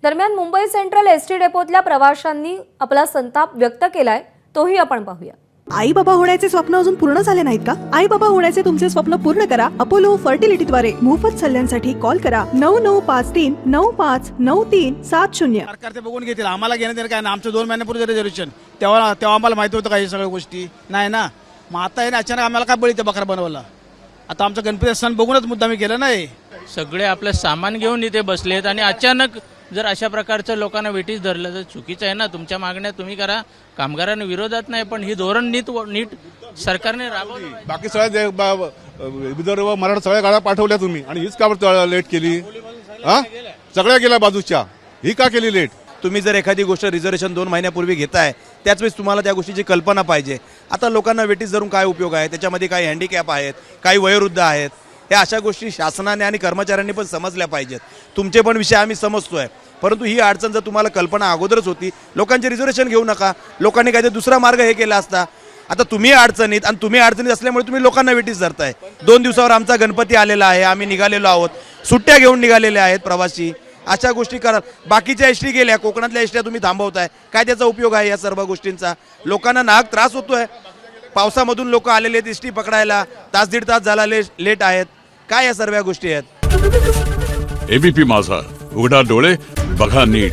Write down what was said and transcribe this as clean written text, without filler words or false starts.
दरम्यान Mumbai central ST डेपोतल्या प्रवाशांनी आपला संताप व्यक्त केलाय, तोही आपण पाहूया। आई बाबा होण्याचे स्वप्न अजून पूर्ण झाले नाहीत का? आई बाबा होण्याचे तुमचे स्वप्न पूर्ण करा अपोलो फर्टिलिटीद्वारे। मोफत सल्ल्यांसाठी कॉल करा 9953959370। सरकार ते बघून घेतील, आम्हाला घेणं देणं काय ना। आमचं 2 महिन्यापूर्वी रिझर्वेशन तेव्हा आम्हाला माहिती होतं काही सगळ्या गोष्टी नाही ना। मग आता आहे ना, अचानक आम्हाला काय बळी ते बकरा बनवला। आता आमचं गणपती सण बघूनच मुद्दामी केलं नाही। सगळे आपलं सामान घेऊन इथे बसलेत आणि अचानक जर अशा प्रकारचं लोकांना वेटीस धरलं तर चुकीचं आहे ना। तुमच्या मागण्या तुम्ही करा, कामगारांना विरोधात नाही, पण ही धोरण नीट सरकारने राबवलं। बाकी सगळ्या विदर्भ मराठा सगळ्या गाड्या पाठवल्या तुम्ही आणि हीच का लेट केली? हा, सगळ्या गेल्या बाजूच्या, ही का केली लेट? तुम्ही जर एखादी गोष्ट रिझर्वेशन 2 महिन्यापूर्वी घेताय त्याच वेळेस तुम्हाला त्या गोष्टीची कल्पना पाहिजे। आता लोकांना वेटीस धरून काय उपयोग आहे? त्याच्यामध्ये काही हँडिकॅप आहेत, काही वयोवृद्ध आहेत। या अशा गोष्टी शासनाने आणि कर्मचाऱ्यांनी पण समजल्या पाहिजेत। तुमचे पण विषय आम्ही समजतोय, परंतु ही अडचण जर तुम्हाला कल्पना अगोदरच होती, लोकांचे रिझर्वेशन घेऊ नका, लोकांनी काहीतरी दुसरा मार्ग हे केला असता। आता तुम्ही अडचणीत आणि तुम्ही अडचणीत असल्यामुळे तुम्ही लोकांना वेटीस धरताय। 2 दिवसावर आमचा गणपती आलेला आहे, आम्ही निघालेलो आहोत, सुट्ट्या घेऊन निघालेले आहेत प्रवासी। अशा गोष्टी करा। बाकीच्या एसटी गेल्या, कोकणातल्या एसट्या तुम्ही थांबवताय, काय त्याचा उपयोग आहे? या सर्व गोष्टींचा लोकांना नाहक त्रास होतोय। पावसामधून लोक आलेले आहेत एसटी पकडायला, तास दीड तास झाला लेट आहेत। काय या सर्व गोष्टी आहेत? एबीपी माझा, उघडा डोळे बघा नीट।